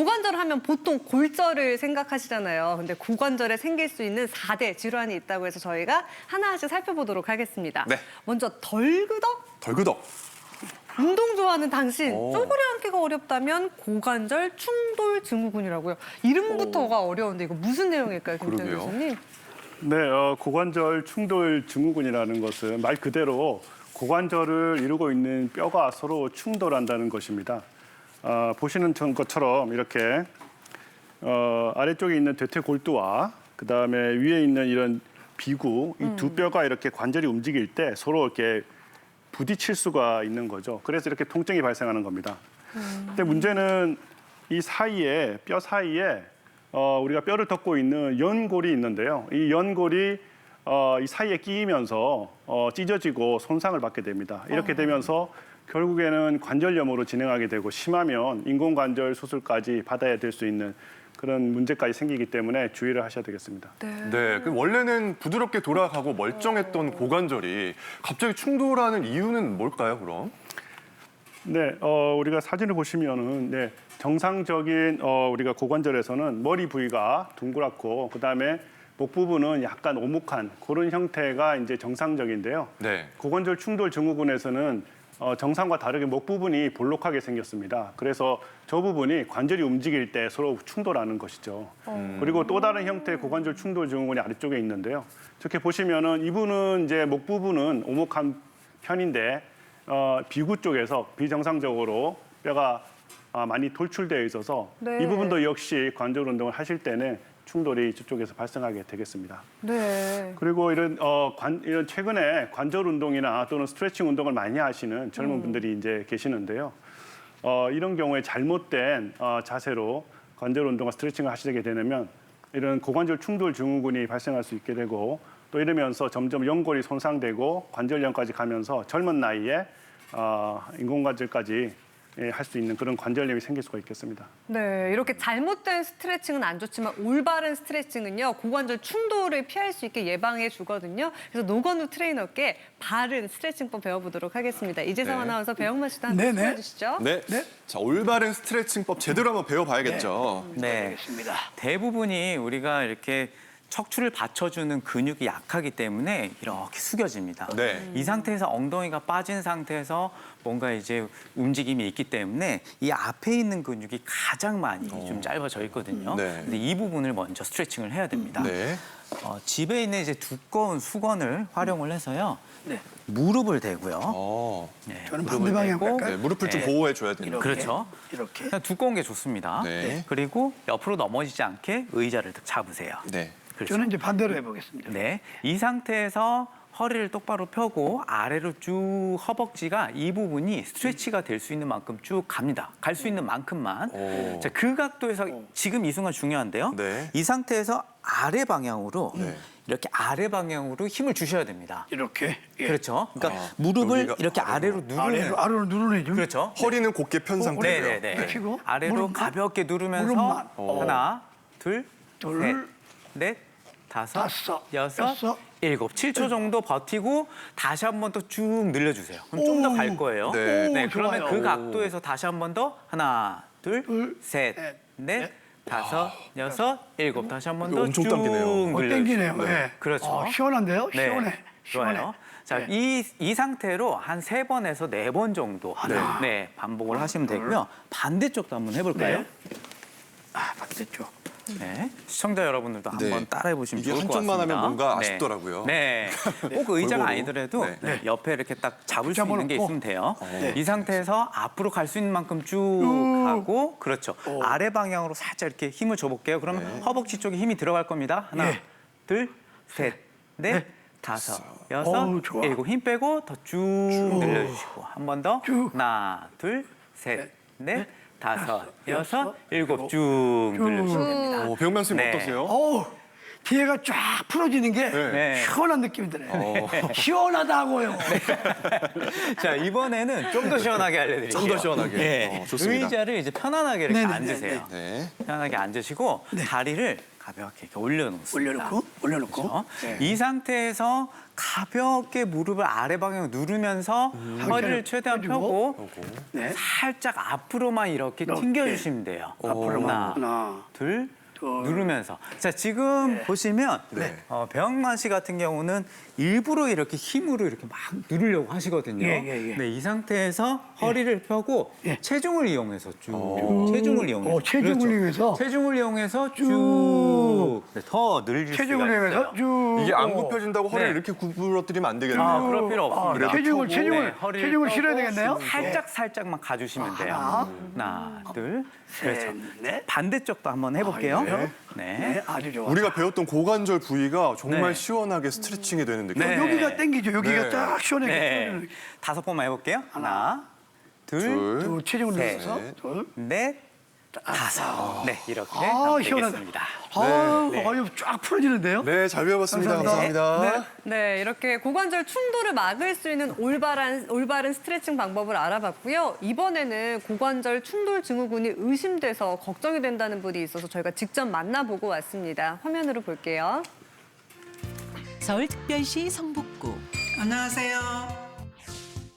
고관절 하면 보통 골절을 생각하시잖아요. 근데 고관절에 생길 수 있는 4대 질환이 있다고 해서 저희가 하나씩 살펴보도록 하겠습니다. 네. 먼저 덜그덕? 덜그덕. 운동 좋아하는 당신, 오. 쪼그려 앉기가 어렵다면 고관절 충돌 증후군이라고요. 이름부터가 어려운데 이거 무슨 내용일까요, 김태현 그러게요. 교수님? 네, 고관절 충돌 증후군이라는 것은 말 그대로 고관절을 이루고 있는 뼈가 서로 충돌한다는 것입니다. 보시는 것처럼 이렇게 아래쪽에 있는 대퇴골두와 그다음에 위에 있는 이런 비구, 이 두 뼈가 이렇게 관절이 움직일 때 서로 이렇게 부딪힐 수가 있는 거죠. 그래서 이렇게 통증이 발생하는 겁니다. 근데 문제는 이 사이에, 뼈 사이에 우리가 뼈를 덮고 있는 연골이 있는데요. 이 연골이 이 사이에 끼이면서 찢어지고 손상을 받게 됩니다. 이렇게 되면서 결국에는 관절염으로 진행하게 되고 심하면 인공관절 수술까지 받아야 될 수 있는 그런 문제까지 생기기 때문에 주의를 하셔야 되겠습니다. 네, 그 원래는 부드럽게 돌아가고 멀쩡했던 고관절이 갑자기 충돌하는 이유는 뭘까요, 그럼? 네, 우리가 사진을 보시면은 네, 정상적인 우리가 고관절에서는 머리 부위가 둥그랗고 그다음에 목 부분은 약간 오목한 그런 형태가 이제 정상적인데요. 네. 고관절 충돌 증후군에서는 정상과 다르게 목 부분이 볼록하게 생겼습니다. 그래서 저 부분이 관절이 움직일 때 서로 충돌하는 것이죠. 그리고 또 다른 형태의 고관절 충돌 증후군이 아래쪽에 있는데요. 이렇게 보시면은 이분은 이제 목 부분은 오목한 편인데 비구 쪽에서 비정상적으로 뼈가 많이 돌출되어 있어서 네. 이 부분도 역시 관절 운동을 하실 때는 충돌이 저쪽에서 발생하게 되겠습니다. 네. 그리고 이런 최근에 관절 운동이나 또는 스트레칭 운동을 많이 하시는 젊은 분들이 이제 계시는데요. 이런 경우에 잘못된 자세로 관절 운동과 스트레칭을 하시게 되면 이런 고관절 충돌 증후군이 발생할 수 있게 되고 또 이러면서 점점 연골이 손상되고 관절염까지 가면서 젊은 나이에 인공관절까지 할 수 있는 그런 관절염이 생길 수가 있겠습니다. 네, 이렇게 잘못된 스트레칭은 안 좋지만 올바른 스트레칭은요, 고관절 충돌을 피할 수 있게 예방해 주거든요. 그래서 노건우 트레이너께 바른 스트레칭법 배워보도록 하겠습니다. 이재성 네. 아나운서 배영만 씨도 한번 네네. 보여주시죠. 네. 자, 올바른 스트레칭법 제대로 한번 배워봐야겠죠. 네. 알겠습니다. 대부분이 우리가 이렇게 척추를 받쳐주는 근육이 약하기 때문에 이렇게 숙여집니다. 네. 이 상태에서 엉덩이가 빠진 상태에서 뭔가 이제 움직임이 있기 때문에 이 앞에 있는 근육이 가장 많이 좀 짧아져 있거든요. 네. 근데 이 부분을 먼저 스트레칭을 해야 됩니다. 네. 집에 있는 이제 두꺼운 수건을 활용을 해서요. 네. 무릎을 대고요. 네, 저는 무릎을 반대 방향 대고 갈까요? 네, 무릎을 좀 보호해줘야 되는. 그렇죠. 이렇게. 그냥 두꺼운 게 좋습니다. 네. 그리고 옆으로 넘어지지 않게 의자를 딱 잡으세요. 네. 그렇죠. 저는 이제 반대로 해보겠습니다. 네, 이 상태에서 허리를 똑바로 펴고 아래로 쭉 허벅지가 이 부분이 스트레치가 될 수 있는 만큼 쭉 갑니다. 갈 수 있는 만큼만. 오. 자, 그 각도에서 지금 이 순간 중요한데요. 네. 이 상태에서 아래 방향으로 네. 이렇게 아래 방향으로 힘을 주셔야 됩니다. 이렇게. 예. 그렇죠. 그러니까 무릎을 여기가 이렇게 아래로 누르는. 아래로 누르네요. 그렇죠. 허리는 곧게 편 상태고요. 네네네. 펴고, 아래로 무릎만? 가볍게 누르면서 무릎만? 하나, 둘, 둘, 셋, 넷, 다섯, 다섯, 여섯, 여섯. 일곱, 7초 정도 버티고 다시 한 번 더 쭉 늘려주세요. 그럼 좀 더 갈 거예요. 네. 그러면 좋아요. 그 각도에서 다시 한 번 더 하나, 둘, 둘, 셋, 셋, 넷, 다섯, 여섯, 일곱. 다시 한 번 이거 더 엄청 쭉 당기네요. 늘려주세요. 땡기네요. 네. 예. 그렇죠. 시원한데요? 네. 시원해. 시원해. 좋아요. 자, 네. 이 상태로 한 3번에서 4번 정도 반복을 하시면 되고요. 반대쪽도 한번 해볼까요? 네. 반대쪽. 네. 시청자 여러분들도 네. 한번 따라해 보시면 이게 좋을 것 같습니다. 한쪽만 하면 뭔가 네. 아쉽더라고요. 네. 꼭 의자가 골고루. 아니더라도 네. 옆에 이렇게 딱 잡을 수 있는 게 잡아놓고. 있으면 돼요. 네. 이 상태에서 앞으로 갈 수 있는 만큼 쭉 가고 그렇죠. 아래 방향으로 살짝 이렇게 힘을 줘볼게요. 그러면 허벅지 쪽에 힘이 들어갈 겁니다. 하나, 예. 둘, 셋, 넷, 다섯, 여섯, 어우, 좋아. 일곱. 힘 빼고 더 쭉 늘려주시고 한 번 더. 쭉. 하나, 둘, 셋, 넷, 다섯, 여섯, 일곱 쭉 늘려주시면 됩니다. 배영만 선생님 네. 어떠세요? 어우, 뒤에가 쫙 풀어지는 게 네. 시원한 느낌이 드네요. 시원하다고요. 자, 이번에는 좀 더 시원하게 알려드릴게요. 좀 더 시원하게. 네. 좋습니다. 의자를 이제 편안하게 이렇게 네네네, 앉으세요. 네. 편안하게 앉으시고 다리를 가볍게 이렇게 올려놓습니다. 올려놓고. 그렇죠? 네. 이 상태에서 가볍게 무릎을 아래 방향으로 누르면서 허리를 최대한 펴고 네. 살짝 앞으로만 이렇게 튕겨주시면 돼요. 앞으로만. 하나, 둘, 누르면서. 자, 지금 보시면 배영만 씨 같은 경우는 일부러 이렇게 힘으로 이렇게 막 누르려고 하시거든요. 예. 네, 이 상태에서 허리를 펴고 체중을 이용해서 쭉. 체중을 이용해서. 체중을 이용해서? 체중을 이용해서 쭉. 네, 더 늘릴 수가 체중을 있어요. 이용해서 쭉. 이게 안 굽혀진다고 허리를 네. 이렇게 구부러뜨리면 안 되겠네요. 아, 그럴 필요 없습니다. 체중을 허리를 체중을 펴고 실어야 되겠네요. 살짝만 가주시면 돼요. 하나, 둘, 그렇죠. 넷. 반대쪽도 한번 해볼게요. 네. 네. 아주 좋아. 우리가 배웠던 고관절 부위가 정말 네. 시원하게 스트레칭이 되는 느낌. 네. 여기가 땡기죠. 여기가 네. 딱 시원하게. 네. 5번만 해볼게요. 하나, 둘, 또 체중을 셋. 늘려서. 둘. 넷, 5. 네, 이렇게 아, 하면 시원하다. 되겠습니다. 아유, 쫙 풀어지는데요? 네, 잘 배워봤습니다. 감사합니다. 네, 이렇게 고관절 충돌을 막을 수 있는 올바른 스트레칭 방법을 알아봤고요. 이번에는 고관절 충돌 증후군이 의심돼서 걱정이 된다는 분이 있어서 저희가 직접 만나보고 왔습니다. 화면으로 볼게요. 서울특별시 성북구 안녕하세요.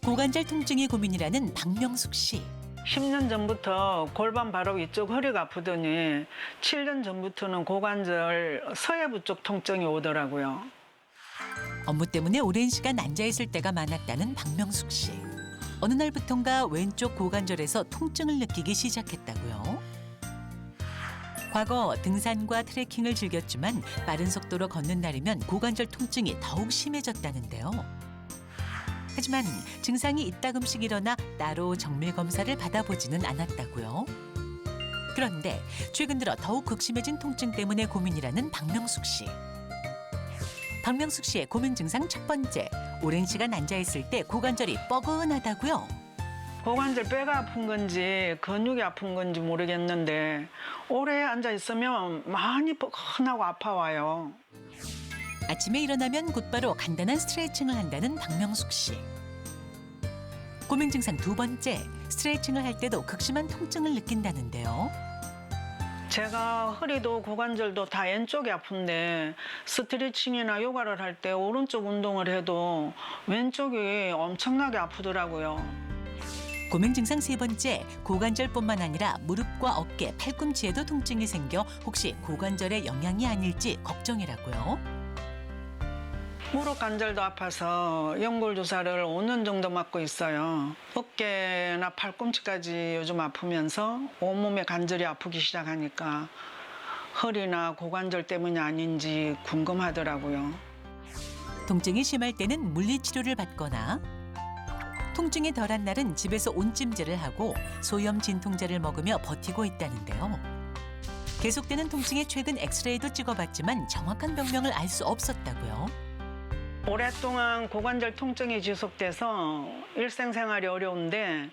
고관절 통증이 고민이라는 박명숙 씨. 10년 전부터 골반 바로 위쪽 허리가 아프더니 7년 전부터는 고관절 서해부 쪽 통증이 오더라고요. 업무 때문에 오랜 시간 앉아있을 때가 많았다는 박명숙 씨. 어느 날부턴가 왼쪽 고관절에서 통증을 느끼기 시작했다고요. 과거 등산과 트레킹을 즐겼지만 빠른 속도로 걷는 날이면 고관절 통증이 더욱 심해졌다는데요. 하지만 증상이 이따금씩 일어나 따로 정밀 검사를 받아보지는 않았다고요. 그런데 최근 들어 더욱 극심해진 통증 때문에 고민이라는 박명숙 씨. 박명숙 씨의 고민 증상 첫 번째, 오랜 시간 앉아있을 때 고관절이 뻐근하다고요. 고관절 뼈가 아픈 건지 근육이 아픈 건지 모르겠는데 오래 앉아 있으면 많이 뻐근하고 아파와요. 아침에 일어나면 곧바로 간단한 스트레칭을 한다는 박명숙 씨. 고민 증상 두 번째, 스트레칭을 할 때도 극심한 통증을 느낀다는데요. 제가 허리도 고관절도 다 왼쪽이 아픈데 스트레칭이나 요가를 할 때 오른쪽 운동을 해도 왼쪽이 엄청나게 아프더라고요. 고민 증상 세 번째, 고관절뿐만 아니라 무릎과 어깨, 팔꿈치에도 통증이 생겨 혹시 고관절의 영향이 아닐지 걱정이라고요. 무릎 관절도 아파서 연골 주사를 5년 정도 맞고 있어요. 어깨나 팔꿈치까지 요즘 아프면서 온몸의 관절이 아프기 시작하니까 허리나 고관절 때문이 아닌지 궁금하더라고요. 통증이 심할 때는 물리치료를 받거나 통증이 덜한 날은 집에서 온찜질을 하고 소염 진통제를 먹으며 버티고 있다는데요. 계속되는 통증에 최근 엑스레이도 찍어봤지만 정확한 병명을 알 수 없었다고요. 오랫동안 고관절 통증이 지속돼서 일상생활이 어려운데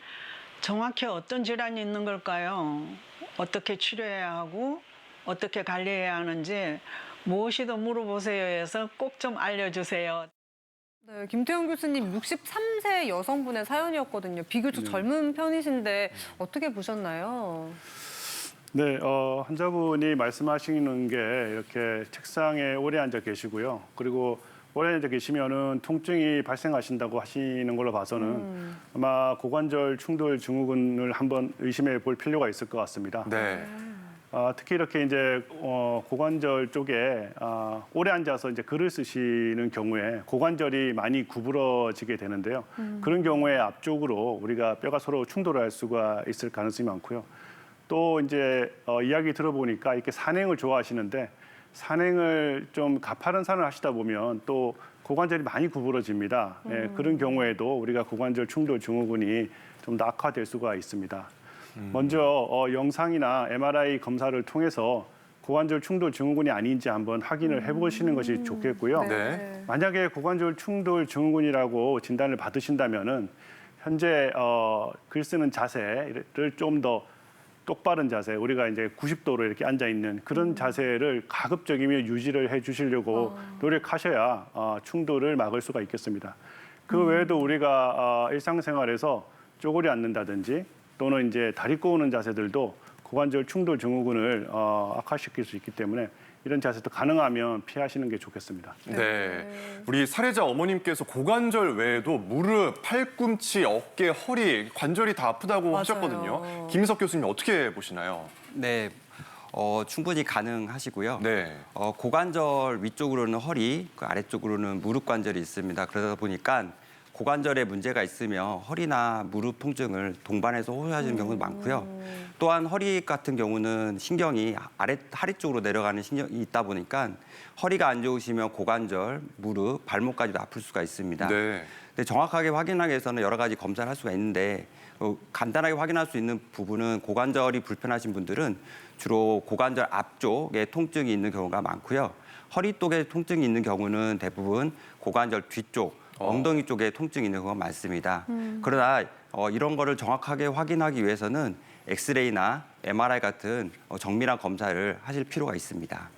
정확히 어떤 질환이 있는 걸까요? 어떻게 치료해야 하고 어떻게 관리해야 하는지 무엇이든 물어보세요 해서 꼭 좀 알려주세요. 네, 김태형 교수님 63세 여성분의 사연이었거든요. 비교적 젊은 편이신데 어떻게 보셨나요? 네, 환자분이 말씀하시는 게 이렇게 책상에 오래 앉아 계시고요. 그리고 오래 앉아 계시면은 통증이 발생하신다고 하시는 걸로 봐서는 아마 고관절 충돌 증후군을 한번 의심해 볼 필요가 있을 것 같습니다. 네. 특히 이렇게 이제 고관절 쪽에 오래 앉아서 이제 글을 쓰시는 경우에 고관절이 많이 구부러지게 되는데요. 그런 경우에 앞쪽으로 우리가 뼈가 서로 충돌할 수가 있을 가능성이 많고요. 또 이제 이야기 들어보니까 이렇게 산행을 좋아하시는데 산행을 좀 가파른 산을 하시다 보면 또 고관절이 많이 구부러집니다. 예, 그런 경우에도 우리가 고관절 충돌 증후군이 좀 더 악화될 수가 있습니다. 먼저 영상이나 MRI 검사를 통해서 고관절 충돌 증후군이 아닌지 한번 확인을 해보시는 것이 좋겠고요. 네. 만약에 고관절 충돌 증후군이라고 진단을 받으신다면은 현재 글 쓰는 자세를 좀 더 똑바른 자세, 우리가 이제 90도로 이렇게 앉아 있는 그런 자세를 가급적이면 유지를 해주시려고 노력하셔야 충돌을 막을 수가 있겠습니다. 그 외에도 우리가 일상생활에서 쪼그려 앉는다든지 또는 이제 다리 꼬우는 자세들도 고관절 충돌 증후군을 악화시킬 수 있기 때문에 이런 자세도 가능하면 피하시는 게 좋겠습니다. 네. 우리 사례자 어머님께서 고관절 외에도 무릎, 팔꿈치, 어깨, 허리, 관절이 다 아프다고 맞아요. 하셨거든요. 김인석 교수님 어떻게 보시나요? 네, 충분히 가능하시고요. 네. 고관절 위쪽으로는 허리, 그 아래쪽으로는 무릎 관절이 있습니다. 그러다 보니까 고관절에 문제가 있으면 허리나 무릎 통증을 동반해서 호소하시는 경우도 많고요. 또한 허리 같은 경우는 신경이 하리 쪽으로 내려가는 신경이 있다 보니까 허리가 안 좋으시면 고관절, 무릎, 발목까지도 아플 수가 있습니다. 네. 근데 정확하게 확인하기 위해서는 여러 가지 검사를 할 수가 있는데 간단하게 확인할 수 있는 부분은 고관절이 불편하신 분들은 주로 고관절 앞쪽에 통증이 있는 경우가 많고요. 허리 쪽에 통증이 있는 경우는 대부분 고관절 뒤쪽, 엉덩이 쪽에 통증이 있는 경우가 많습니다. 그러나 이런 거를 정확하게 확인하기 위해서는 엑스레이나 MRI 같은 정밀한 검사를 하실 필요가 있습니다.